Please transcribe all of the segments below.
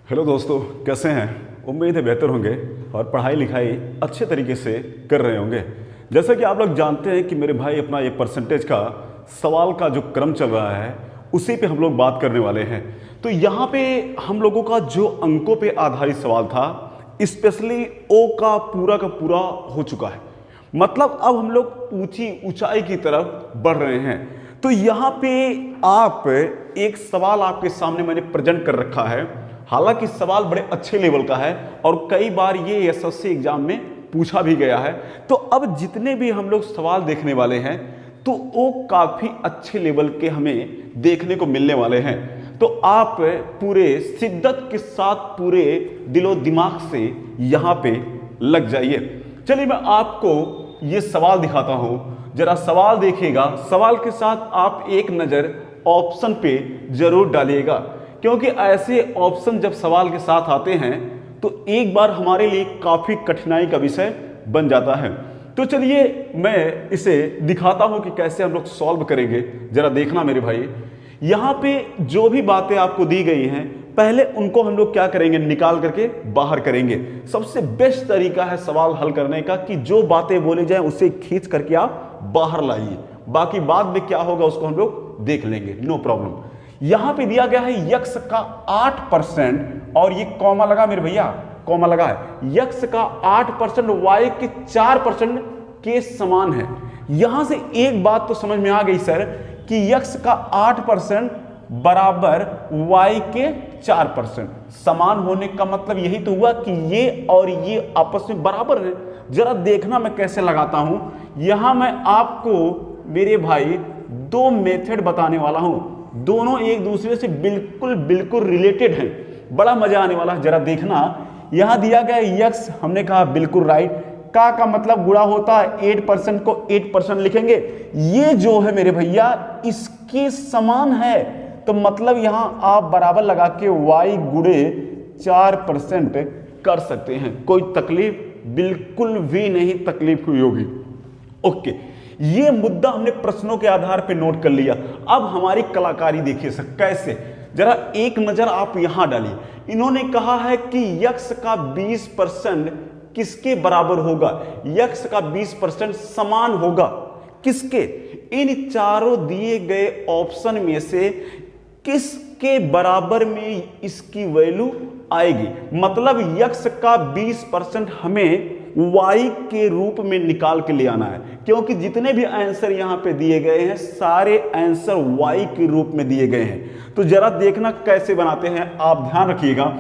Hello दोस्तों, कैसे हैं? उम्मीद है बेहतर होंगे और पढ़ाई लिखाई अच्छे तरीके से कर रहे होंगे। जैसा कि आप लोग जानते हैं कि मेरे भाई अपना ये परसेंटेज का सवाल का जो क्रम चल रहा है उसी पे हम लोग बात करने वाले हैं। तो यहाँ पे हम लोगों का जो अंकों पे आधारित सवाल था, स्पेशली ओ का पूरा हो चुका है। मतलब अब हम लोग ऊंची ऊंचाई की तरफ बढ़ रहे हैं। तो यहाँ पे आप एक सवाल आपके सामने मैंने प्रेजेंट कर रखा है। हालांकि सवाल बड़े अच्छे लेवल का है और कई बार ये एसएससी एग्जाम में पूछा भी गया है। तो अब जितने भी हम लोग सवाल देखने वाले हैं तो वो काफी अच्छे लेवल के हमें देखने को मिलने वाले हैं। तो आप पूरे शिद्दत के साथ पूरे दिलो दिमाग से यहाँ पे लग जाइए। चलिए मैं आपको ये सवाल दिखाता हूं, जरा सवाल देखिएगा। सवाल के साथ आप एक नजर ऑप्शन पे जरूर डालिएगा, क्योंकि ऐसे ऑप्शन जब सवाल के साथ आते हैं तो एक बार हमारे लिए काफी कठिनाई का विषय बन जाता है। तो चलिए मैं इसे दिखाता हूं कि कैसे हम लोग सॉल्व करेंगे। जरा देखना मेरे भाई, यहां पे जो भी बातें आपको दी गई हैं पहले उनको हम लोग क्या करेंगे, निकाल करके बाहर करेंगे। सबसे बेस्ट तरीका है सवाल हल करने का कि जो बातें बोली जाए उसे खींच करके आप बाहर लाइए। बाकी बाद में क्या होगा उसको हम लोग देख लेंगे, नो प्रॉब्लम। यहां पे दिया गया है यक्स का 8% और ये कॉमा लगा मेरे भैया, कॉमा लगा है। यक्स का 8% वाई के 4% के समान है। यहां से एक बात तो समझ में आ गई सर कि यक्स का 8% बराबर वाई के 4%। समान होने का मतलब यही तो हुआ कि ये और ये आपस में बराबर है। जरा देखना मैं कैसे लगाता हूं। यहां मैं आपको मेरे भाई दो मेथड बताने वाला हूं, दोनों एक दूसरे से बिल्कुल रिलेटेड हैं। बड़ा मजा आने वाला है। जरा देखना, यहां दिया गया यक्स, हमने कहा बिल्कुल राइट। का मतलब गुणा होता है 8% को 8% लिखेंगे। ये जो है मेरे भैया इसके समान है, तो मतलब यहां आप बराबर लगा के y गुणे 4% कर सकते हैं। कोई तकलीफ बिल्कुल भी नहीं तकलीफ हुई होगी। ओके, ये मुद्दा हमने प्रश्नों के आधार पे नोट कर लिया। अब हमारी कलाकारी देखिए सर कैसे, जरा एक नजर आप यहां डालिए। इन्होंने कहा है कि यक्स का 20% किसके बराबर होगा? यक्स का 20% समान होगा किसके? इन चारों दिए गए ऑप्शन में से किसके बराबर में इसकी वैल्यू आएगी? मतलब यक्स का 20% हमें y के रूप में निकाल के ले आना है, क्योंकि जितने भी आंसर यहां पे दिए गए हैं सारे आंसर y के रूप में दिए गए हैं। तो जरा देखना कैसे बनाते हैं, आप ध्यान रखिएगा।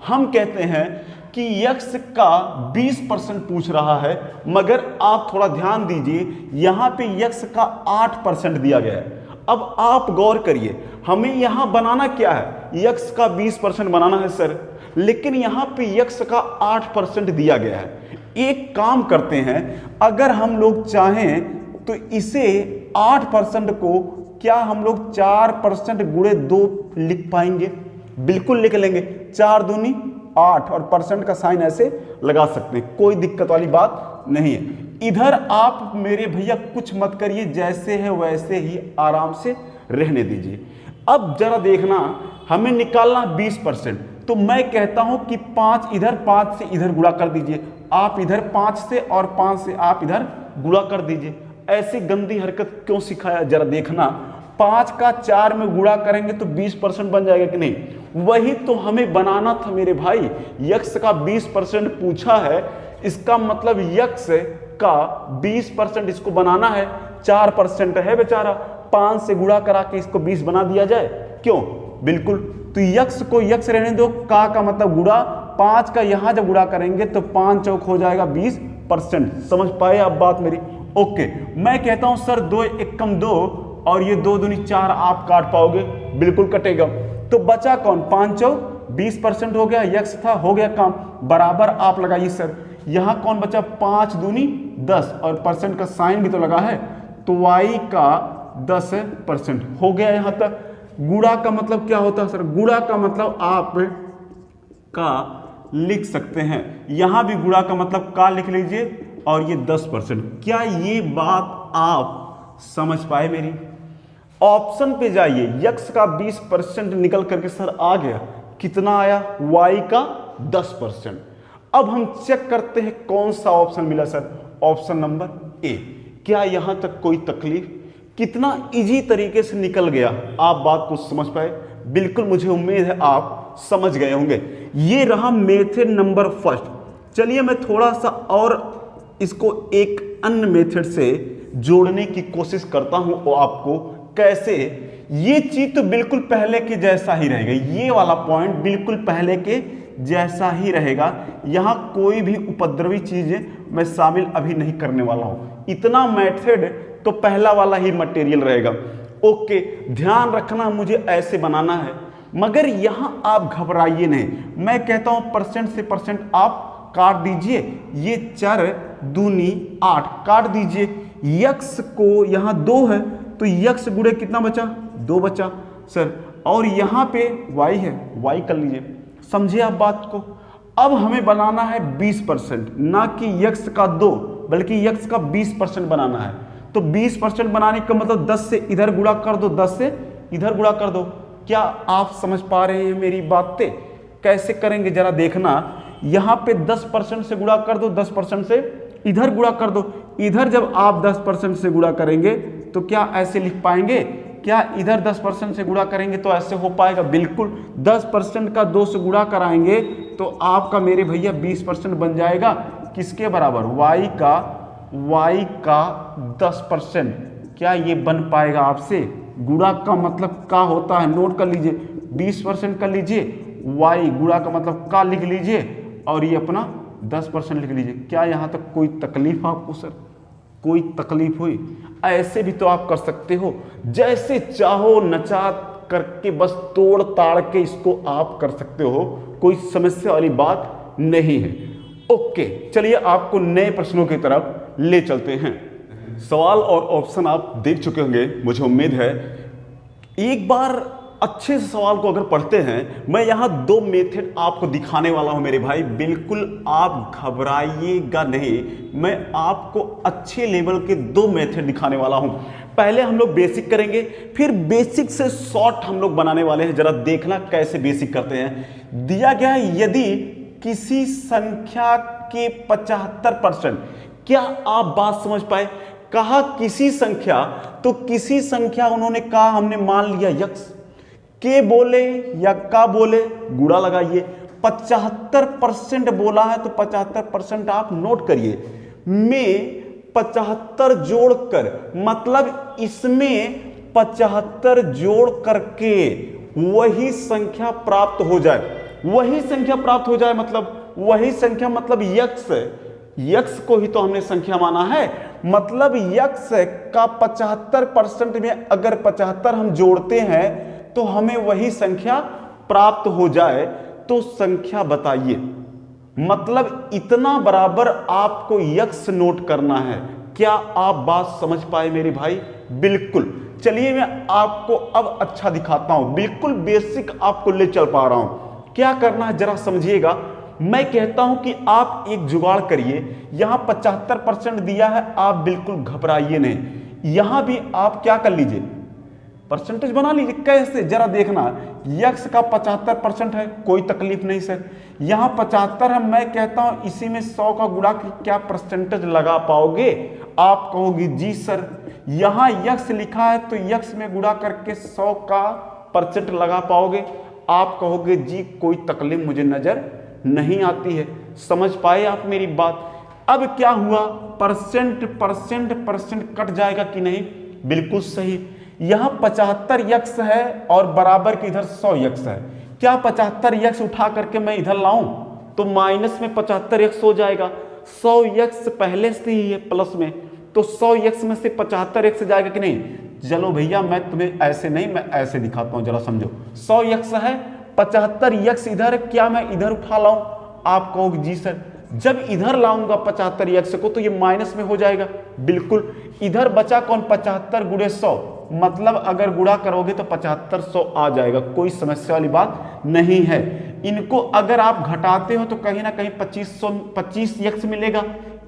हम कहते हैं कि यक्स का 20% पूछ रहा है, मगर आप थोड़ा ध्यान दीजिए, यहां पे यक्स का 8% दिया गया है। अब आप गौर करिए, हमें यहां बनाना क्या है? यक्स का 20% बनाना है सर, लेकिन यहां पे यक्स का 8% दिया गया है। एक काम करते हैं, अगर हम लोग चाहें तो इसे 8% को क्या हम लोग 4% गुणे 2 लिख पाएंगे? बिल्कुल लिख लेंगे। 4 दूनी 8 और परसेंट का साइन ऐसे लगा सकते हैं, कोई दिक्कत वाली बात नहीं है। इधर आप मेरे भैया कुछ मत करिए, जैसे है वैसे ही आराम से रहने दीजिए। अब जरा देखना, हमें निकालना 20%, तो मैं कहता हूं कि 5 इधर 5 से इधर गुणा कर दीजिए, आप इधर 5 से और 5 से आप इधर गुणा कर दीजिए। ऐसी गंदी हरकत क्यों सिखाया? जरा देखना, 5 का 4 में गुणा करेंगे तो 20% बन जाएगा कि नहीं? वही तो हमें बनाना था मेरे भाई। यक्स का 20% पूछा है, इसका मतलब यक्स का 20% इसको बनाना है। 4% है बेचारा, 5 से गुणा करा के इसको 20 बना दिया जाए, क्यों? बिल्कुल। तो यक्स को यक्स रहने दो, का मतलब गुणा, 5 का यहां जब गुणा करेंगे तो 5 चौक हो जाएगा 20%। समझ पाए आप बात मेरी? ओके, मैं कहता हूं सर 2 एकम 2 और ये 2 दूनी 4 आप काट पाओगे? बिल्कुल कटेगा। तो बचा कौन? 5 चौक 20% हो गया, यक्स था, हो गया काम। बराबर आप लगाइए सर, यहां कौन बचा? 5 दूनी 10 और परसेंट का साइन भी तो लगा है, तो y का 10% हो गया। यहां तक गुणा का मतलब क्या होता है सर? गुणा का मतलब आप का लिख सकते हैं, यहां भी गुणा का मतलब का लिख लीजिए, और ये 10%। क्या ये बात आप समझ पाए मेरी? ऑप्शन पे जाइए, यक्स का 20% निकल करके सर आ गया, कितना आया, y का 10%। अब हम चेक करते हैं कौन सा ऑप्शन मिला सर, ऑप्शन नंबर ए। क्या यहां तक कोई तकलीफ, कितना इजी तरीके से निकल गया, आप बात को समझ पाए? बिल्कुल, मुझे उम्मीद है आप समझ गए होंगे। ये रहा मेथड नंबर फर्स्ट। चलिए मैं थोड़ा सा और इसको एक अन्य मेथड से जोड़ने की कोशिश करता हूं और आपको कैसे। ये चीज तो बिल्कुल पहले के जैसा ही रहेगा, ये वाला पॉइंट बिल्कुल पहले के जैसा ही रहेगा। यहां कोई भी उपद्रवी चीजें मैं शामिल अभी नहीं करने वाला हूं। इतना मेथड तो पहला वाला ही मटेरियल रहेगा। ओके, ध्यान रखना मुझे ऐसे बनाना है, मगर यहां आप घबराइए नहीं। मैं कहता हूं परसेंट से परसेंट आप काट दीजिए। ये 4 दूनी 8 काट दीजिए। यक्स को यहां 2 है तो यक्स गुणे कितना बचा, 2 बचा सर। और यहां पे y है, y कर लीजिए। समझे आप बात को? अब हमें बनाना है 20%, ना कि यक्स का 2 बल्कि यक्स का 20% बनाना है। तो 20% बनाने का मतलब 10 से इधर गुणा कर दो, 10 से इधर गुणा कर दो। क्या आप समझ पा रहे हैं मेरी बातें? कैसे करेंगे जरा देखना। यहां पे 10% से गुणा कर दो, 10% से इधर गुणा कर दो। इधर जब आप 10% से गुणा करेंगे तो क्या ऐसे लिख पाएंगे? क्या इधर 10% से गुणा करेंगे तो ऐसे हो पाएगा? बिल्कुल। 10% का 2 से गुणा कराएंगे तो आपका मेरे भैया 20% बन जाएगा। किसके बराबर? y का 10%। क्या ये बन पाएगा आपसे? गुणा का मतलब का होता है, नोट कर लीजिए। 20% कर लीजिए, y गुणा का मतलब का लिख लीजिए और ये अपना 10% लिख लीजिए। क्या यहाँ तक कोई तकलीफ आपको सर? कोई तकलीफ हुई? ऐसे भी तो आप कर सकते हो, जैसे चाहो नचा करके बस तोड़ ताड़ के इसको आप कर सकते हो। कोई समस्या वाली बात नहीं है। ओके, चलिए आपको नए प्रश्नों की तरफ ले चलते हैं। सवाल और ऑप्शन आप देख चुके होंगे, मुझे उम्मीद है। एक बार अच्छे से सवाल को अगर पढ़ते हैं, मैं यहां 2 मेथड आपको दिखाने वाला हूं मेरे भाई। बिल्कुल आप घबराइएगा नहीं, मैं आपको अच्छे लेवल के 2 मेथड दिखाने वाला हूं। पहले हम लोग बेसिक करेंगे, फिर बेसिक से शॉर्ट हम लोग बनाने वाले हैं। जरा देखना कैसे बेसिक करते हैं। दिया गया है यदि किसी संख्या के 75%। क्या आप बात समझ पाए? कहा किसी संख्या, तो किसी संख्या उन्होंने कहा, हमने मान लिया यक्स। के बोले या का बोले, गुणा लगाइए। 75% बोला है तो 75% आप नोट करिए। में 75 जोड़कर, मतलब इसमें 75 जोड़ करके वही संख्या प्राप्त हो जाए। वही संख्या प्राप्त हो जाए मतलब वही संख्या, मतलब यक्स को ही तो हमने संख्या माना है। मतलब यक्स का 75% में अगर 75 हम जोड़ते हैं तो हमें वही संख्या प्राप्त हो जाए। तो संख्या बताइए, मतलब इतना बराबर आपको यक्स नोट करना है। क्या आप बात समझ पाए मेरे भाई? बिल्कुल। चलिए मैं आपको अब अच्छा दिखाता हूं, बिल्कुल बेसिक आपको ले चल पा रहा हूं। क्या करना है जरा समझिएगा। मैं कहता हूं कि आप एक जुगाड़ करिए। यहां 75% दिया है, आप बिल्कुल घबराइए नहीं। यहां भी आप क्या कर लीजिए, परसेंटेज बना लीजिए। कैसे जरा देखना। यक्स का 75% है, कोई तकलीफ नहीं सर। यहां 75 है, मैं कहता हूं इसी में 100 का गुणा क्या परसेंटेज लगा पाओगे? आप कहोगे जी सर। यहां यक्स लिखा है तो यक्स में गुणा करके 100 का परसेंट लगा पाओगे? आप कहोगे जी कोई तकलीफ मुझे नजर नहीं आती है। समझ पाए आप मेरी बात? अब क्या हुआ, परसेंट कट जाएगा कि नहीं? बिल्कुल सही। यहां 75 यक्स है और बराबर के इधर 100 यक्स है। क्या 75 यक्स उठा करके मैं इधर लाऊं तो माइनस में 75 यक्स हो जाएगा। 100 यक्स पहले से ही है प्लस में, तो 100 यक्स में से 75 यक्स जाएगा कि नहीं? चलो भैया मैं तुम्हें ऐसे नहीं, मैं ऐसे दिखाता हूं, जरा समझो। 100 यक्स है, 75 यक्स इधर है, क्या मैं इधर उठा लाऊं? आप कहोगे जी सर। जब इधर लाऊंगा 75 यक्स को तो ये माइनस में हो जाएगा। बिल्कुल। इधर बचा कौन? 75 गुणे 100, मतलब अगर गुणा करोगे तो 75 100 आ जाएगा। कोई समस्या वाली बात नहीं है। इनको अगर आप घटाते हो तो कहीं ना कहीं 25 यक्स मिलेगा।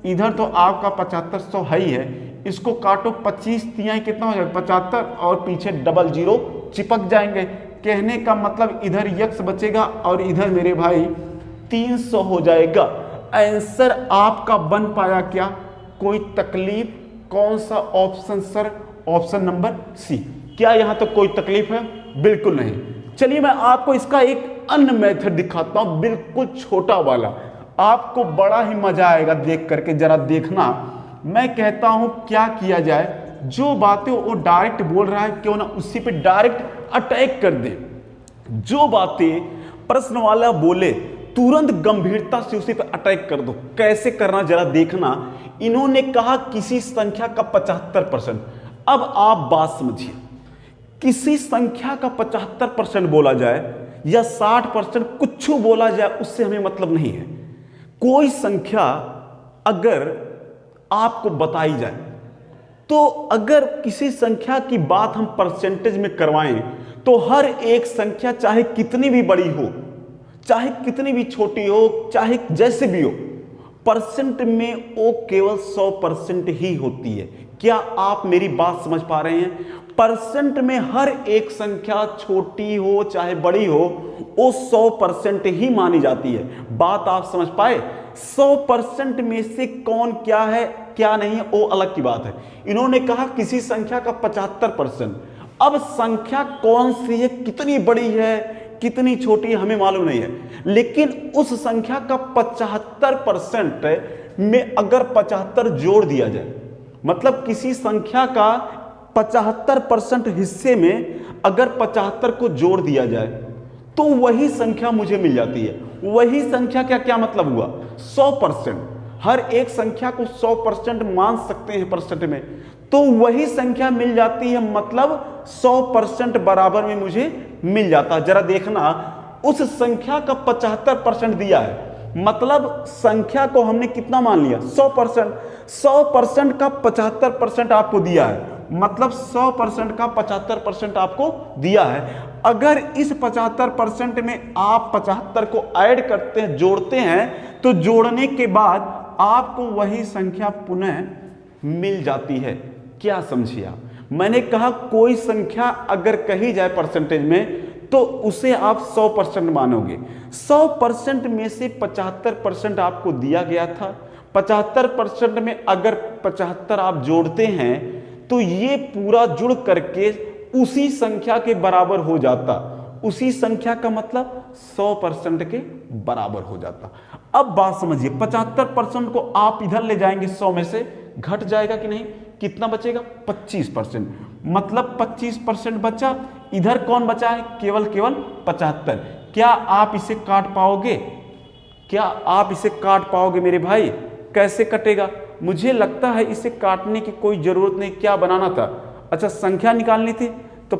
इधर तो आपका 75 100 है ही है। इसको काटो, 25 तिहाई कितना हो जाएगा? 75 और पीछे डबल जीरो चिपक जाएंगे। कहने का मतलब इधर यक्स बचेगा और इधर मेरे भाई 300 हो जाएगा। आंसर आपका बन पाया क्या? कोई तकलीफ? कौन सा option sir? Option number C. क्या यहां तक कोई तकलीफ है? बिल्कुल नहीं। चलिए मैं आपको इसका एक अन्य मेथड दिखाता हूं, बिल्कुल छोटा वाला, आपको बड़ा ही मजा आएगा देख करके, जरा देखना। मैं कहता हूं क्या किया जाए, जो बातें वो डायरेक्ट बोल रहा है क्यों ना उसी पे डायरेक्ट अटैक कर दे। जो बातें प्रश्न वाला बोले तुरंत गंभीरता से उसी पे अटैक कर दो। कैसे करना जरा देखना। इन्होंने कहा किसी संख्या का 75%। अब आप बात समझिए, किसी संख्या का 75% बोला जाए या 60% कुछ बोला जाए, उससे हमें मतलब नहीं है। कोई संख्या अगर आपको बताई जाए, तो अगर किसी संख्या की बात हम परसेंटेज में करवाएं, तो हर एक संख्या चाहे कितनी भी बड़ी हो, चाहे कितनी भी छोटी हो, चाहे जैसे भी हो, परसेंट में वो केवल 100% ही होती है। क्या आप मेरी बात समझ पा रहे हैं? परसेंट में हर एक संख्या छोटी हो चाहे बड़ी हो, वो 100% ही मानी जाती है। बात आप समझ पाए? 100% में से कौन क्या है क्या नहीं है वो अलग की बात है। इन्होंने कहा किसी संख्या का 75%। अब संख्या कौन सी है, कितनी बड़ी है, कितनी छोटी है, हमें मालूम नहीं है, लेकिन उस संख्या का 75% में अगर 75 जोड़ दिया जाए, मतलब किसी संख्या का 75% हिस्से में अगर 75 को जोड़ दिया जाए, तो वही संख्या मुझे मिल जाती है। वही संख्या क्या क्या मतलब हुआ? 100%। हर एक संख्या को 100% मान सकते हैं परसेंट में, तो वही संख्या मिल जाती है, मतलब 100% बराबर में मुझे मिल जाता है। जरा देखना, उस संख्या का 75% दिया है, मतलब संख्या को हमने कितना मान लिया? 100%। 100% का 75% आपको दिया है, मतलब 100% का 75% आपको दिया है। अगर इस 75% में आप 75 को ऐड करते हैं, जोड़ते हैं, तो जोड़ने के बाद आपको वही संख्या पुनः मिल जाती है। क्या समझिए आप? मैंने कहा कोई संख्या अगर कही जाए परसेंटेज में, तो उसे आप 100% मानोगे। 100% में से 75% आपको दिया गया था। 75% में अगर 75 आप जोड़ते हैं, तो ये पूरा जुड़ करके उसी संख्या के बराबर हो जाता। उसी संख्या का मतलब 100% के बराबर हो जाता। अब बात समझिए, 75% को आप इधर ले जाएंगे, 100 में से घट जाएगा कि नहीं? कितना बचेगा? 25%। मतलब 25% बचा। इधर कौन बचा है? केवल 75। क्या आप इसे काट पाओगे? क्या आप इसे काट पाओगे मेरे भाई? कैसे कटेगा? मुझे लगता है इसे काटने की कोई जरूरत नहीं। क्या बनाना था? अच्छा, संख्या निकालनी थी, तो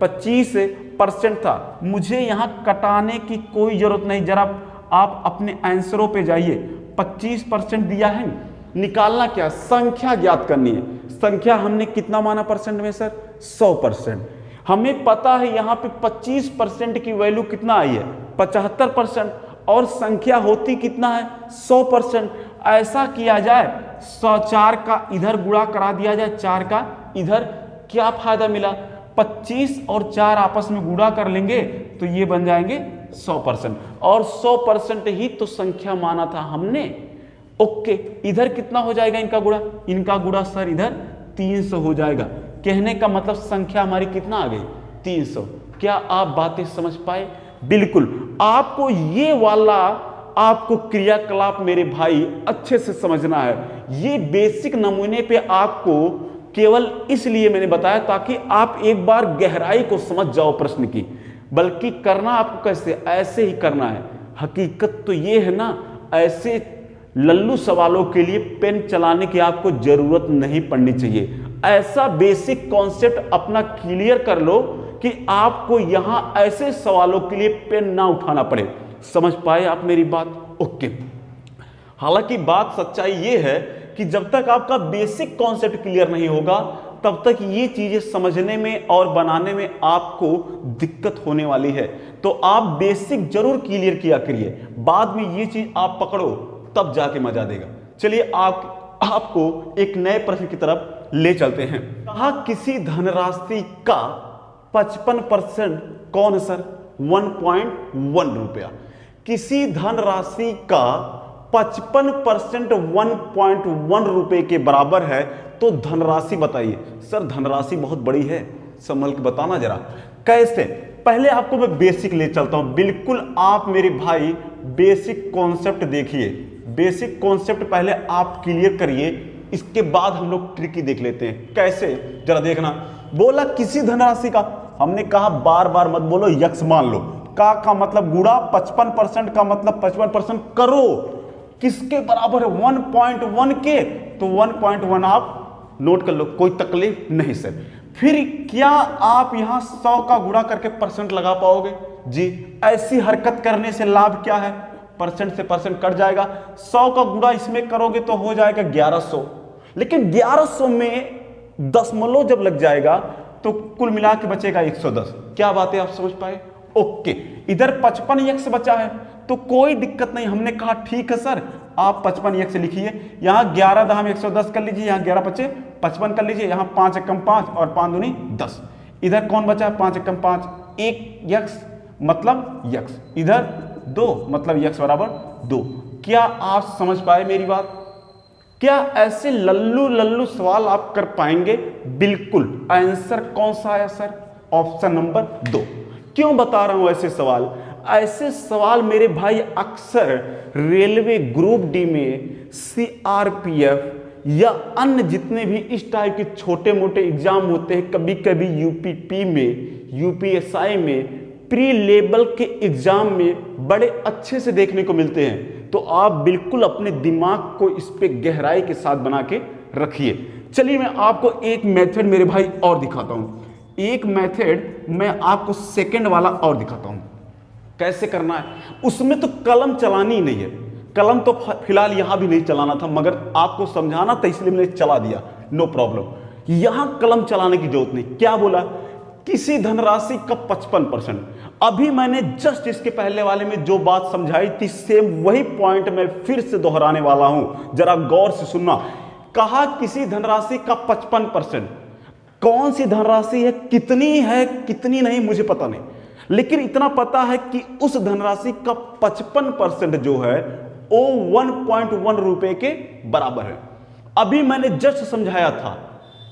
25% था। मुझे यहां कटाने की कोई जरूरत नहीं। जरा आप अपने आंसरों पे जाइए। 25% दिया है, निकालना क्या? संख्या ज्ञात करनी है। संख्या हमने कितना माना परसेंट में सर? 100%। हमें पता है यहां पे 25% की वैल्यू कितना आई है? 75%। और संख्या होती कितना है? 100%। ऐसा किया जाए, 104 का इधर गुणा करा दिया जाए, 4 का इधर, क्या फायदा मिला? 25 और 4 आपस में गुणा कर लेंगे तो ये बन जाएंगे 100%। और 100% ही तो संख्या माना था हमने। ओके, इधर कितना हो जाएगा इनका गुणा? इनका गुणा सर इधर 300 हो जाएगा। कहने का मतलब संख्या हमारी कितना आ गई? 300। क्या आप बातें समझ पाए? बिल्कुल। आपको ये वाला आपको क्रियाकलाप मेरे भाई अच्छे से समझना है। ये बेसिक नमूने पे आपको केवल इसलिए मैंने बताया ताकि आप एक बार गहराई को समझ जाओ प्रश्न की। बल्कि करना आपको कैसे? ऐसे ही करना है। हकीकत तो ये है ना, ऐसे लल्लू सवालों के लिए पेन चलाने की आपको जरूरत नहीं पड़नी चाहिए। ऐसा बेसिक कॉन्सेप्ट अपना क्लियर कर लो कि आपको यहां ऐसे सवालों के लिए पेन ना उठाना पड़े। समझ पाए आप मेरी बात? ओके। हालांकि बात सच्चाई ये है कि जब तक आपका बेसिक कॉन्सेप्ट क्लियर नहीं होगा, तब तक ये चीजें समझने में और बनाने में आपको दिक्कत होने वाली है। तो आप बेसिक जरूर क्लियर किया करिए, बाद में ये चीज आप पकड़ो तब जाके मजा देगा। चलिए आपको एक नए प्रश्न की तरफ ले चलते हैं। कहा किसी धनराशि का 55% कौन है सर? 1.1 रुपया। किसी धनराशि का 55% 1.1 रुपए के बराबर है तो धनराशि बताइए। सर धनराशि बहुत बड़ी है, संभल के बताना जरा कैसे। पहले आपको मैं बेसिक ले चलता हूं। बिल्कुल आप मेरे भाई बेसिक कॉन्सेप्ट देखिए, बेसिक कॉन्सेप्ट पहले आप क्लियर करिए, इसके बाद हम लोग ट्रिकी देख लेते हैं। कैसे जरा देखना। बोला किसी धनराशि का, हमने कहा बार बार मत बोलो यक्स मान लो, का मतलब गुणा 55% का मतलब 55% करो, किसके बराबर है? 1.1 के। तो 1.1 आप नोट कर लो, कोई तकलीफ नहीं सर। फिर क्या आप यहां 100 का गुणा करके परसेंट लगा पाओगे? जी, ऐसी हरकत करने से लाभ क्या है? परसेंट से परसेंट कट जाएगा। 100 का गुणा इसमें करोगे तो हो जाएगा 1100, लेकिन 1100 में दशमलव जब लग जाएगा तो कुल मिला के बचेगा 110। क्या बात है, आप समझ पाए? ओके, इधर 55x बचा है तो कोई दिक्कत नहीं। हमने कहा ठीक है सर, आप 55x लिखिए, यहां 11 दहाम 110 कर लीजिए, यहां 11 बचे 55 कर लीजिए, यहां 5 एकम 5 और 5 दूनी 10। इधर कौन बचा है? 5 एकम 5, 1 यक्स मतलब यक्स, इधर 2 मतलब यक्स बराबर 2। क्या आप समझ पाए मेरी बात? क्या ऐसे लल्लू लल्लू सवाल आप कर पाएंगे? बिल्कुल। आंसर कौन सा आया सर? Option number 2। क्यों बता रहा हूं ऐसे सवाल? ऐसे सवाल मेरे भाई अक्सर रेलवे ग्रुप डी में, सीआरपीएफ या अन्य जितने भी इस टाइप के छोटे मोटे एग्जाम होते हैं, कभी कभी यूपीपी में, यूपीएसआई में, प्री लेवल के एग्जाम में बड़े अच्छे से देखने को मिलते हैं। तो आप बिल्कुल अपने दिमाग को इस पे गहराई के साथ बना के रखिए। चलिए मैं आपको एक मेथड मेरे भाई और दिखाता हूं। एक मेथड मैं आपको सेकंड वाला और दिखाता हूं, कैसे करना है। उसमें तो कलम चलानी ही नहीं है, कलम तो फिलहाल यहां भी नहीं चलाना था, मगर आपको समझाना था इसलिए मैंने चला दिया, नो प्रॉब्लम। यहां कलम चलाने की जरूरत नहीं। क्या बोला? किसी धनराशि का 55%। अभी मैंने जस्ट इसके पहले वाले में जो बात समझाई थी, सेम वही पॉइंट मैं फिर से दोहराने वाला हूं, जरा गौर से सुनना। कहा किसी धनराशि का 55%। कौन सी धनराशि है, कितनी है कितनी नहीं मुझे पता नहीं, लेकिन इतना पता है कि उस धनराशि का 55% जो है वो 1.1 रुपए के बराबर है। अभी मैंने जस्ट समझाया था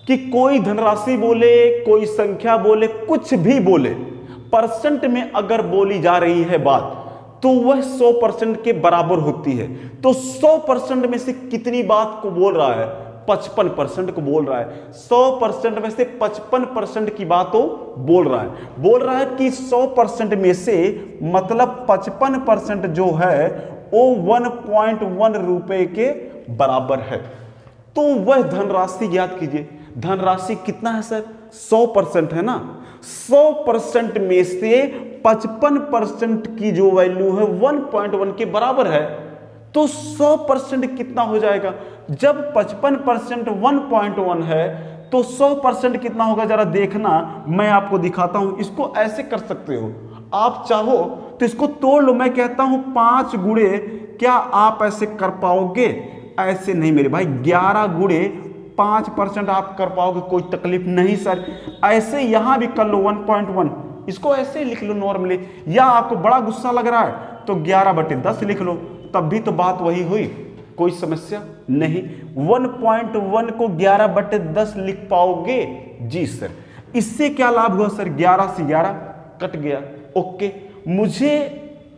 कि कोई धनराशि बोले, कोई संख्या बोले, कुछ भी बोले, परसेंट में अगर बोली जा रही है बात तो वह 100% के बराबर होती है। तो 100% में से कितनी बात को बोल रहा है? 55% को बोल रहा है। 100% में से 55% की बात वो बोल रहा है कि 100% में से मतलब 55% जो है वो 1.1 रुपए के बराबर है। तो वह धनराशि याद कीजिए। धनराशि कितना है सर? 100% है ना। 100% में से 55% की जो वैल्यू है 1.1 के बराबर है, तो 100% कितना हो जाएगा? जब 55% 1.1 है तो 100% कितना होगा? जरा देखना, मैं आपको दिखाता हूं। इसको ऐसे कर सकते हो, आप चाहो तो इसको तोड़ लो। मैं कहता हूं 5 गुणे, क्या आप ऐसे कर पाओगे? ऐसे नहीं मेरे भाई, 11 गुणे 5% आप कर पाओगे, कोई तकलीफ नहीं सर। ऐसे यहां भी कर लो 1.1, इसको ऐसे लिख लो नॉर्मली। या आपको बड़ा गुस्सा लग रहा है तो 11/10 लिख लो, तब भी तो बात वही हुई, कोई समस्या नहीं। 1.1 को 11/10 लिख पाओगे? जी सर। इससे क्या लाभ हुआ सर? 11 से 11 कट गया। ओके, मुझे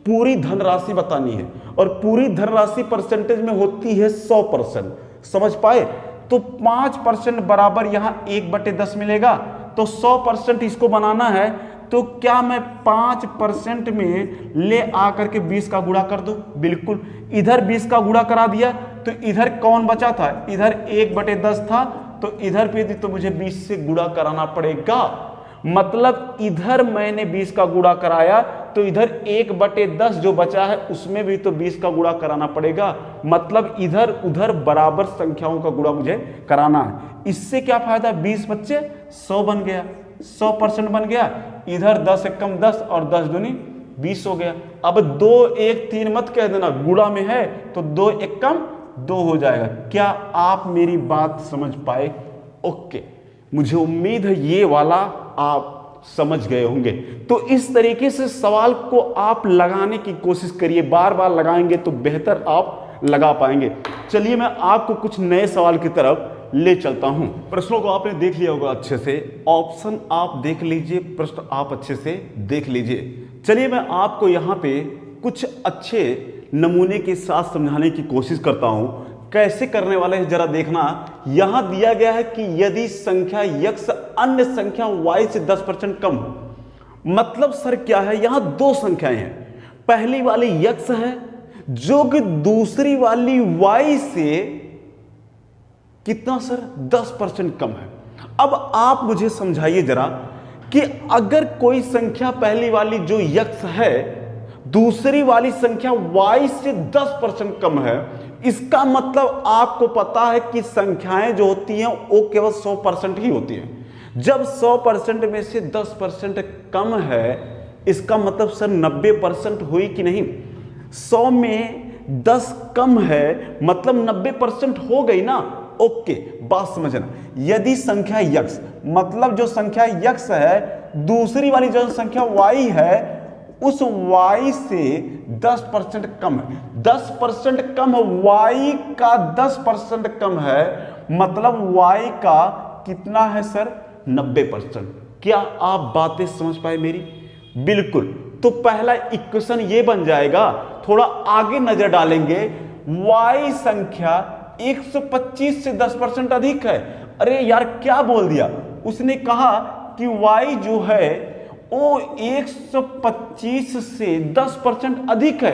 पूरी धनराशि बतानी है और पूरी धनराशि परसेंटेज में होती है 100%। समझ पाए? तो 5% बराबर यहां 1/10 मिलेगा, तो 100% इसको बनाना है तो क्या मैं 5% में ले आकर के 20 का गुणा कर दूं? बिल्कुल। इधर 20 का गुणा करा दिया तो इधर कौन बचा था? इधर 1/10 था, तो इधर पे भी तो मुझे 20 से गुणा कराना पड़ेगा। मतलब इधर मैंने 20 का गुणा कराया तो इधर 1/10 जो बचा है उसमें भी तो 20 का गुणा कराना पड़ेगा। मतलब इधर उधर बराबर संख्याओं का गुणा मुझे कराना है। इससे क्या फायदा? 20 बच्चे 100 बन गया, 100% बन गया। इधर 10 एकम 10 और 10 दूनी 20 हो गया। अब 2 1 3 मत कह देना, गुणा में है तो 2 एकम 2 हो जाएगा। क्या आप मेरी बात समझ पाए? ओके, मुझे उम्मीद है ये वाला आप समझ गए होंगे। तो इस तरीके से सवाल को आप लगाने की कोशिश करिए, बार बार लगाएंगे तो बेहतर आप लगा पाएंगे। चलिए मैं आपको कुछ नए सवाल की तरफ ले चलता हूं। प्रश्नों को आपने देख लिया होगा अच्छे से, ऑप्शन आप देख लीजिए, प्रश्न आप अच्छे से देख लीजिए। चलिए मैं आपको यहां पे कुछ अच्छे नमूने के साथ समझाने की कोशिश करता हूं। कैसे करने वाले हैं जरा देखना। यहां दिया गया है कि यदि संख्या x अन्य संख्या y से 10% कम हो, मतलब सर क्या है, यहां दो संख्याएं हैं, पहली वाली x है जो कि दूसरी वाली y से कितना सर 10% कम है। अब आप मुझे समझाइए जरा कि अगर कोई संख्या पहली वाली जो x है दूसरी वाली संख्या y से 10% कम है, इसका मतलब आपको पता है कि संख्याएं जो होती हैं वो केवल 100% ही होती हैं। जब 100% में से 10% कम है, इसका मतलब सर 90% हुई कि नहीं। 100 में 10 कम है मतलब 90% हो गई ना। ओके, बात समझना। यदि संख्या x मतलब जो संख्या x है दूसरी वाली जो संख्या y है उस y से 10% कम है, 10% कम है, y का 10% कम है, मतलब y का कितना है सर 90%। क्या आप बातें समझ पाए मेरी? बिल्कुल। तो पहला इक्वेशन ये बन जाएगा, थोड़ा आगे नजर डालेंगे, y संख्या 125 से 10% अधिक है। अरे यार क्या बोल दिया उसने, कहा कि y जो है वो 125 से 10% अधिक है।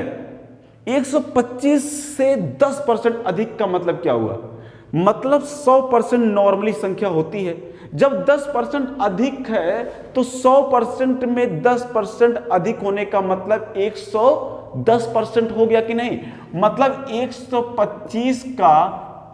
125 से 10% अधिक का मतलब क्या हुआ, मतलब 100% नॉर्मली संख्या होती है। जब 10% अधिक है तो 100% में 10% अधिक होने का मतलब 110% हो गया कि नहीं। मतलब 125 का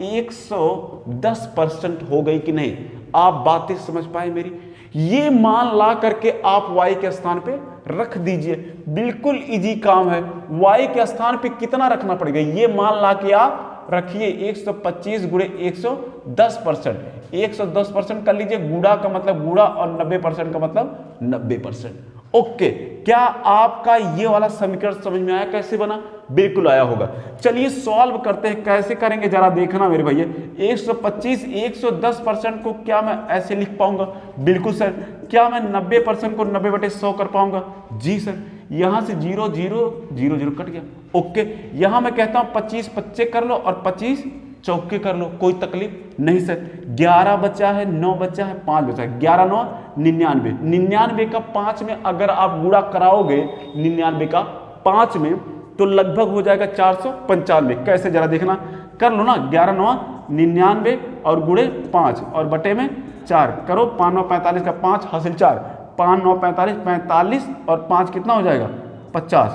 110% हो गई कि नहीं। आप बातें समझ पाए मेरी? ये मान ला करके आप y के स्थान पे रख दीजिए, बिल्कुल इजी काम है। y के स्थान पे कितना रखना पड़ेगा, ये मान ला के आप रखिए 125 गुणे 110%। 110% कर लीजिए, गुणा का मतलब गुणा और 90% का मतलब 90%। ओके, क्या आपका ये वाला समीकरण समझ में आया कैसे बना? बिल्कुल आया होगा। चलिए सॉल्व करते हैं, कैसे करेंगे जरा देखना मेरे भैया। 125 110% को क्या मैं ऐसे लिख पाऊंगा? बिल्कुल सर। क्या मैं 90% को 90/100 कर पाऊंगा? जी सर। यहां से 0 0 0 0 कट गया। ओके, यहां मैं कहता हूं 25 25 कर लो और 25 चौके कर लो, कोई तकलीफ नहीं सर। 11 बचा है, 9 बचा है, 5 बचा है, 11 9 99। 99 का 5 में अगर आप गुणा कराओगे 99 का 5 में तो लगभग हो जाएगा 495। कैसे जरा देखना, कर लो ना। 11 9 99 और गुणे 5 और बटे में 4 करो। 5 9 45 का 5 हासिल 4, 5 9 45 45 और 5 कितना हो जाएगा 50।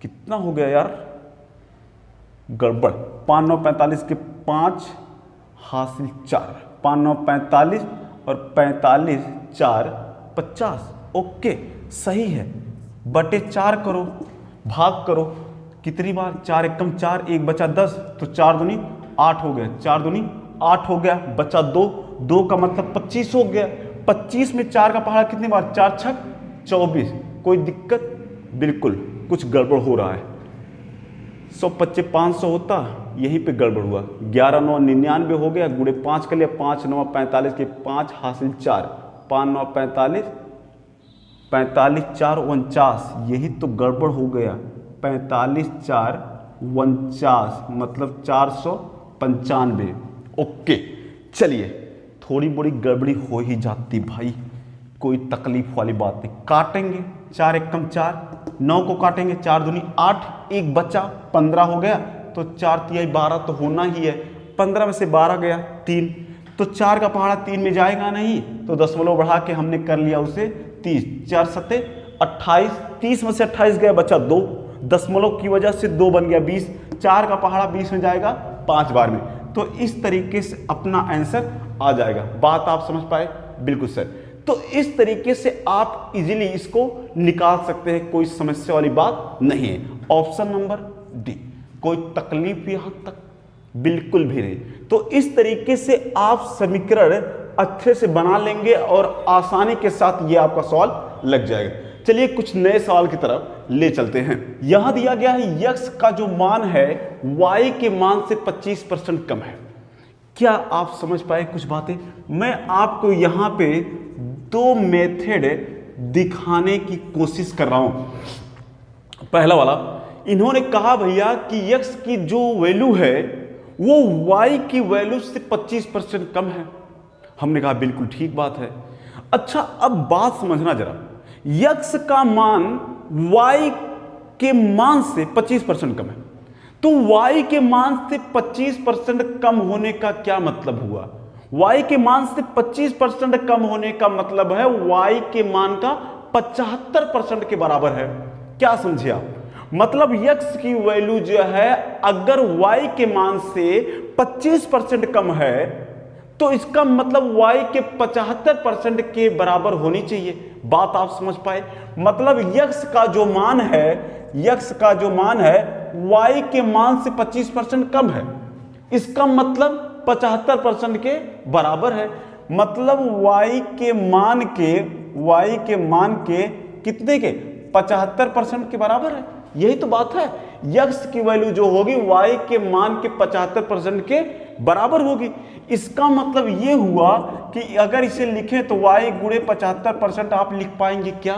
कितना हो गया यार, गड़बड़। 5 9 45 के 5 हासिल 4, 5 9 45 और 45 4 50। ओके सही है। बटे 4 करो, भाग करो, कितनी बार 4 एकम 4, 1 बचा 10 तो 4 दूनी 8 हो गया, 4 दूनी 8 हो गया, बचा 2, 2 का मतलब 25 हो गया। 25 में 4 का पहाड़ा कितनी बार, 4 छक 24। कोई दिक्कत? बिल्कुल कुछ गड़बड़ हो रहा है। 125 500 होता, यहीं पे गड़बड़ हुआ। 11 9 99 हो गया, गुणे 5 कर लिया, 5 9 45 के 5 हासिल 4, 5 9 45 45 4 49, यही तो गड़बड़ हो गया। 45 4 49 मतलब 495। ओके चलिए, थोड़ी बड़ी गड़बड़ी हो ही जाती भाई, कोई तकलीफ वाली बात नहीं। काटेंगे, 4 एकम 4, 9 को काटेंगे, 4 दूनी 8, 1 बचा 15 हो गया, तो 4 तिहाई 12 तो होना ही है। 15 में से 12 गया 3, तो 4 का पहाड़ा 3 में जाएगा नहीं, तो दशमलव बढ़ा के हमने कर लिया उसे 30। 4 सत्ते 28, 30 में से 28 गया, बचा 2, दशमलव की वजह से 2 बन गया 20। 4 का पहाड़ा 20 में जाएगा 5 बार में, तो इस तरीके से अपना आंसर आ जाएगा। बात आप समझ पाए? बिल्कुल सर। तो इस तरीके से आप इजीली इसको निकाल सकते हैं, कोई समस्या वाली बात नहीं है। Option number D. कोई तकलीफ यहां तक? बिल्कुल भी नहीं। तो इस तरीके से आप समीकरण अच्छे से बना लेंगे और आसानी के साथ ये आपका सवाल लग जाएगा। चलिए कुछ नए सवाल की तरफ ले चलते हैं। यहां दिया गया है यक्स का जो मान है वाई के मान से 25% कम है। क्या आप समझ पाए कुछ बातें? मैं आपको यहां पे दो मेथड दिखाने की कोशिश कर रहा हूं। पहला वाला, इन्होंने कहा भैया कि यक्स की जो वैल्यू है वो वाई की वैल्यू से 25% कम है। हमने कहा बिल्कुल ठीक बात है। अच्छा, अब बात समझना जरा, यक्स का मान वाई के मान से 25% कम है, तो वाई के मान से 25% कम होने का क्या मतलब हुआ? वाई के मान से 25% कम होने का मतलब है वाई के मान का 75% के बराबर है। क्या समझे आप? मतलब यक्स की वैल्यू जो है अगर वाई के मान से 25% कम है तो इसका मतलब y के 75% के बराबर होनी चाहिए। बात आप समझ पाए? मतलब यक्स का जो मान है, यक्स का जो मान है y के मान से 25% कम है, इसका मतलब 75% के बराबर है। मतलब y के मान के कितने के? 75% के बराबर है। यही तो बात है, यक्स की वैल्यू जो होगी y के मान के 75% के बराबर होगी। इसका मतलब ये हुआ कि अगर इसे लिखें तो y गुणे 75% आप लिख पाएंगे क्या?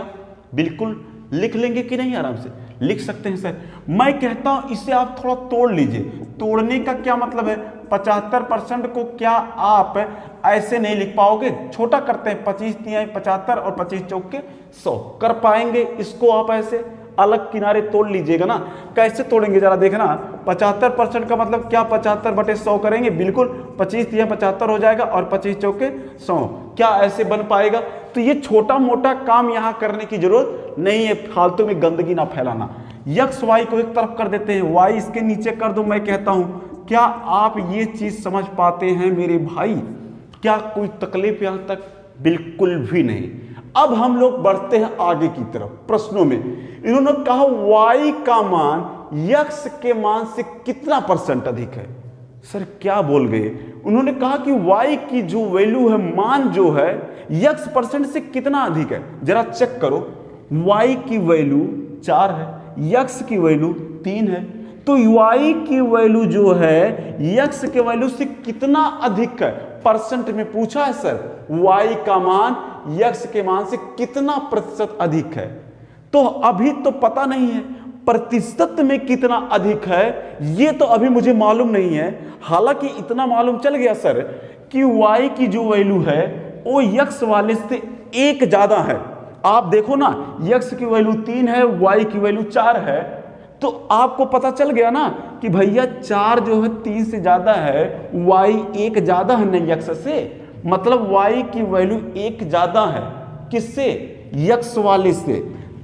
बिल्कुल लिख लेंगे कि नहीं? आराम से लिख सकते हैं सर। मैं कहता हूं इसे आप थोड़ा तोड़ लीजिए। तोड़ने का क्या मतलब है? 75% को क्या आप ऐसे नहीं लिख पाओगे? छोटा करते हैं, 25 तिहाई 75 और 25 चौक के 100 कर पाएंगे। इसको आप ऐसे अलग किनारे तोड़ लीजिएगा ना। कैसे तोड़ेंगे जरा देखना। 75% का मतलब क्या? 75/100 करेंगे, बिल्कुल 25 तिहाई 75 हो जाएगा और 25 चौके 100। क्या ऐसे बन पाएगा? तो ये छोटा मोटा काम यहां करने की जरूरत नहीं है, फालतू में गंदगी ना फैलाना। यक्स वाई को एक तरफ कर देते हैं, वाई इसके नीचे कर दो। मैं कहता हूं क्या आप ये चीज समझ पाते हैं मेरे भाई? क्या कोई तकलीफ यहां तक? बिल्कुल भी नहीं। अब हम लोग बढ़ते हैं आगे की तरफ प्रश्नों में। इन्होंने कहा y का मान यक्स के मान से कितना % अधिक है। सर क्या बोल गए? उन्होंने कहा कि y की जो वैल्यू है, मान जो है यक्स % से कितना अधिक है। जरा चेक करो, y की वैल्यू 4 है, यक्स की वैल्यू 3 है, तो y की वैल्यू जो है यक्स के वैल्यू से कितना अधिक है? परसेंट में पूछा है सर, y का मान यक्स के मान से कितना % अधिक है। तो अभी तो पता नहीं है प्रतिशत में कितना अधिक है, ये तो अभी मुझे मालूम नहीं है। हालांकि इतना मालूम चल गया सर कि y की जो वैल्यू है वो यक्स वाले से 1 ज्यादा है। आप देखो ना, यक्स की वैल्यू 3 है, y की वैल्यू 4 है, तो आपको पता चल गया ना कि भैया 4 जो है 3 से ज्यादा है, y 1 ज्यादा है ना यक्स से। मतलब y की वैल्यू 1 ज्यादा है किससे? यक्स वाले से।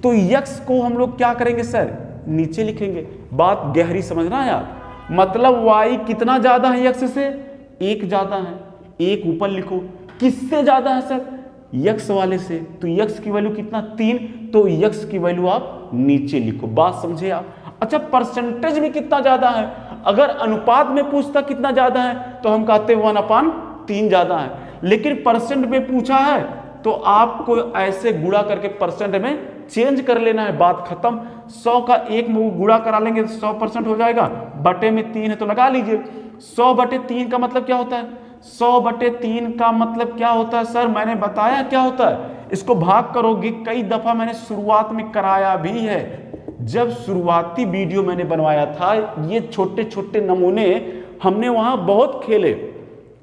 तो यक्स को हम लोग क्या करेंगे सर? नीचे लिखेंगे। बात गहरी समझना है आप। मतलब y कितना ज्यादा है यक्स से? 1 ज्यादा है। 1 ऊपर लिखो। किससे ज्यादा है सर? यक्स वाले से। तो यक्स की वैल्यू कितना? 3। तो यक्स की वैल्यू आप नीचे लिखो। बात समझे आप? अच्छा, परसेंटेज में कितना ज्यादा है? अगर अनुपात में पूछता कितना ज्यादा है तो हम कहते 1/3 ज्यादा है। लेकिन परसेंट में पूछा है तो आपको ऐसे गुणा करके परसेंट में चेंज कर लेना है। बात खत्म। 100 का 1 में गुणा करा लेंगे तो 100% हो जाएगा। बटे में 3 है तो लगा लीजिए। 100/3 का मतलब क्या होता है? 100/3 का मतलब क्या होता है सर? मैंने बताया क्या होता है। इसको भाग करोगे, कई दफा मैंने शुरुआत में कराया भी है। जब शुरुआती वीडियो मैंने बनवाया था, ये छोटे छोटे नमूने हमने वहां बहुत खेले।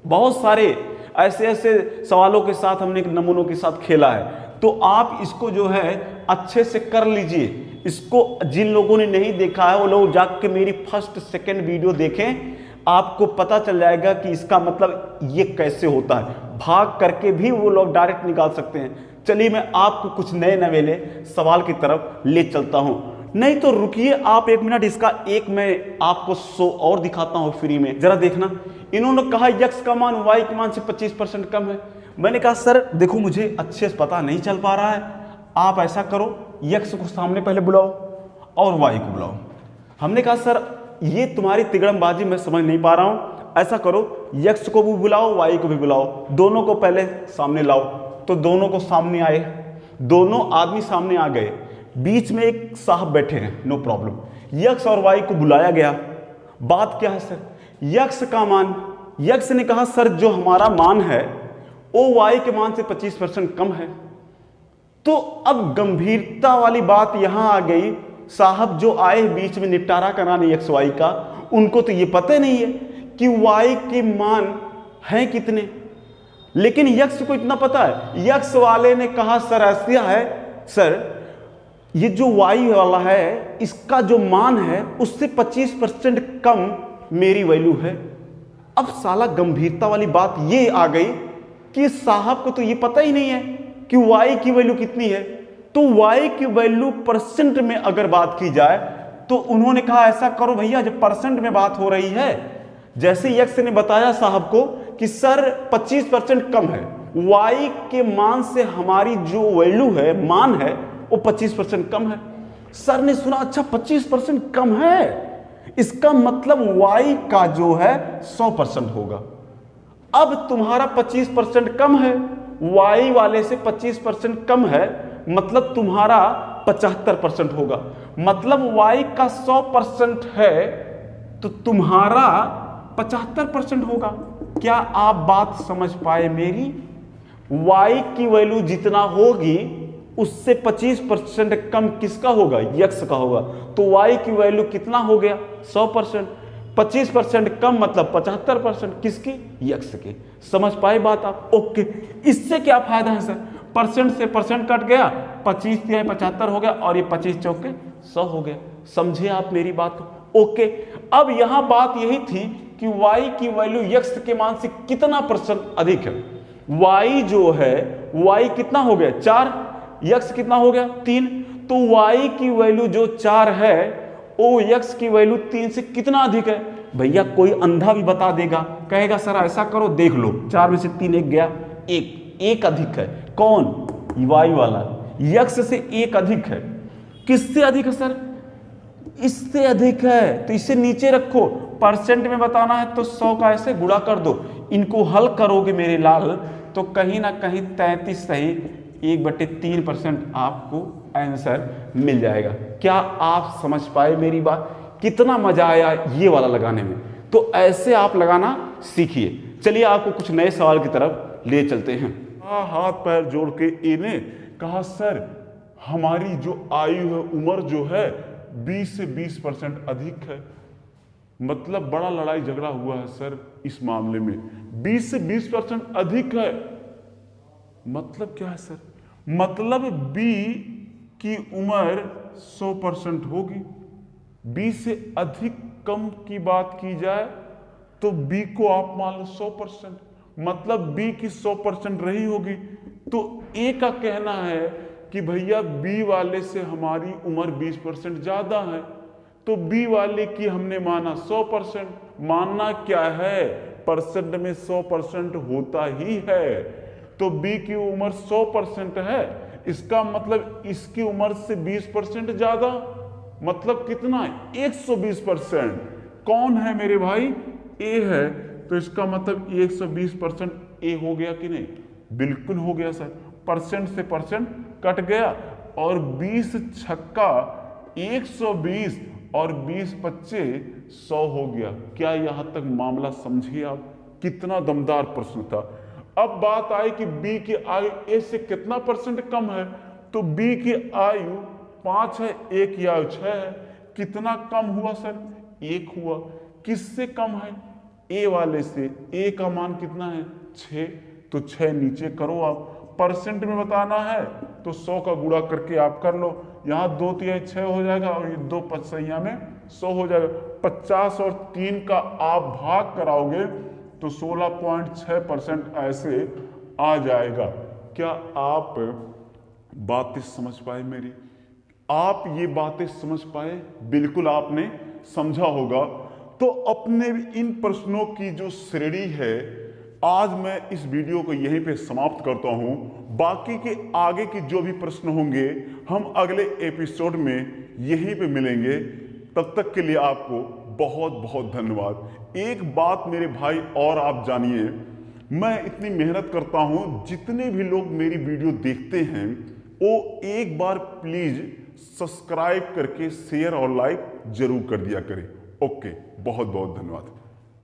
बहुत सारे ऐसे ऐसे सवालों के साथ हमने नमूनों के साथ खेला है। तो आप इसको जो है अच्छे से कर लीजिए। इसको जिन लोगों ने नहीं देखा है वो लोग जाके मेरी फर्स्ट सेकंड वीडियो देखें, आपको पता चल जाएगा कि इसका मतलब ये कैसे होता है। भाग करके भी वो लोग डायरेक्ट निकाल सकते हैं। चलिए मैं आपको कुछ नए नवेले सवाल की तरफ ले चलता हूं। नहीं तो रुकिए आप 1 मिनट, इसका एक मैं आपको 100 और दिखाता हूं फ्री में। जरा देखना, इन्होंने कहा यक्स का मान y के मान से 25% कम है। मैंने कहा सर देखो मुझे अच्छे से पता नहीं चल पा रहा है, आप ऐसा करो यक्स को सामने पहले बुलाओ और y को बुलाओ। हमने कहा सर ये तुम्हारी तिगड़मबाजी मैं समझ नहीं पा रहा हूं, ऐसा करो, यक्स को भी बुलाओ, वाई को भी बुलाओ, दोनों को पहले सामने लाओ। तो दोनों को सामने आए, दोनों आदमी सामने आ गए, बीच में एक साहब बैठे हैं, नो प्रॉब्लम। यक्स और वाई को बुलाया गया। बात क्या है सर? यक्स का मान, यक्स ने कहा सर जो हमारा मान है वो वाई के मान से 25% कम है। तो अब गंभीरता वाली बात यहां आ गई, साहब जो आए बीच में निपटारा कराने एक्स वाई का, उनको तो ये पता नहीं है कि वाई के मान हैं कितने, लेकिन यक्स को इतना पता है। यक्स वाले ने कहा सर ऐसा है, सर ये जो वाई वाला है इसका जो मान है उससे 25% कम मेरी वैल्यू है। अब साला गंभीरता वाली बात ये आ गई कि साहब को तो ये पता ही नहीं है कि वाई की वैल्यू कितनी है। तो वाई की वैल्यू परसेंट में अगर बात की जाए तो उन्होंने कहा ऐसा करो भैया, जब परसेंट में बात हो रही है, जैसे यक्स ने बताया साहब को कि सर 25% कम है, वाई के मान से हमारी जो वैल्यू है, मान है, वो 25% कम है। सर ने सुना अच्छा 25% कम है, इसका मतलब वाई का जो है 100% होगा। अब तुम्हारा 25% कम है, वाई वाले से 25% कम है, मतलब तुम्हारा 75% होगा। मतलब वाई का 100% है तो तुम्हारा 75% होगा। क्या आप बात समझ पाए मेरी? वाई की वैल्यू जितना होगी उससे 25% कम किसका होगा? यक्स का होगा। तो वाई की वैल्यू कितना हो गया? 100%। 25% कम मतलब 75%, किसकी? यक्स की। समझ पाए बात आप? ओके। इससे क्या फायदा है सर? परसेंट से परसेंट कट गया, 25 तिहाई 75 हो गया और ये 25 चौके 100 हो गया। समझे आप मेरी बात को? ओके। अब यहां बात यही थी कि वाई की वैल्यू यक्स के मान से कितना परसेंट अधिक है। वाई जो है, वाई कितना हो गया? 4, यक्स कितना हो गया? 3। तो वाई की वैल्यू जो 4 है वो यक्स की वैल्यू 3 से कितना अधिक है? भैया कोई अंधा भी बता देगा, कहेगा सर ऐसा करो देख लो, 4 में से 3 एक गया, एक अधिक है। कौन? वाई वाला। यक्स से 1 अधिक है। किससे अधिक है सर? इससे अधिक है। तो इसे नीचे रखो, परसेंट में बताना है तो 100 का ऐसे गुणा कर दो। इनको हल करोगे मेरे लाल तो कहीं ना कहीं 33 सही 1/3% आपको आंसर मिल जाएगा। क्या आप समझ पाए मेरी बात? कितना मजा आया ये वाला लगाने में। तो ऐसे आप लगाना सीखिए। चलिए आपको कुछ नए सवाल की तरफ ले चलते हैं। हाथ पैर जोड़ के इन्हें कहा सर हमारी जो आयु है, उम्र जो है 20 से 20% अधिक है। मतलब बड़ा लड़ाई झगड़ा हुआ है सर इस मामले में। 20 से 20% अधिक है मतलब क्या है सर? मतलब बी की उम्र 100% होगी। 20 से अधिक कम की बात की जाए तो बी को आप मान लो 100%, मतलब बी की 100% रही होगी। तो ए का कहना है कि भैया बी वाले से हमारी उम्र 20% ज्यादा है, तो बी वाले की हमने माना 100%। मानना क्या है? परसेंट में 100% होता ही है। तो बी की उम्र 100% है, इसका मतलब इसकी उम्र से 20% ज्यादा, मतलब कितना? 120%। कौन है मेरे भाई? ए है। तो इसका मतलब 120% ए हो गया कि नहीं? बिल्कुल हो गया सर। परसेंट से परसेंट कट गया और 20 छक्का 120 और 20 पच्चे 100 हो गया। क्या यहां तक मामला समझिए आप? कितना दमदार प्रश्न था। अब बात आई कि बी की आयु ए से कितना परसेंट कम है। तो बी की आयु 5 है, ए की आयु 6 है। कितना कम हुआ सर? 1 हुआ। किससे कम है? ए वाले से। ए का मान कितना है? 6। तो 6 नीचे करो आप। परसेंट में बताना है तो 100 का गुणा करके आप कर लो। यहाँ 2 तिहाई 6 हो जाएगा और ये 2 पचैया में 100 हो जाएगा। 50 और 3 का आप भाग कराओगे तो 16.6% ऐसे आ जाएगा। क्या आप बातें समझ पाए मेरी? आप ये बातें समझ पाए? बिल्कुल आपने समझा होगा। तो अपने इन प्रश्नों की जो श्रेणी है आज मैं इस वीडियो को यहीं पे समाप्त करता हूं। बाकी के आगे के जो भी प्रश्न होंगे हम अगले एपिसोड में यहीं पे मिलेंगे। तब तक के लिए आपको बहुत बहुत धन्यवाद। एक बात मेरे भाई और आप जानिए, मैं इतनी मेहनत करता हूं, जितने भी लोग मेरी वीडियो देखते हैं वो एक बार प्लीज सब्सक्राइब करके शेयर और लाइक जरूर कर दिया करें। ओके, बहुत बहुत धन्यवाद।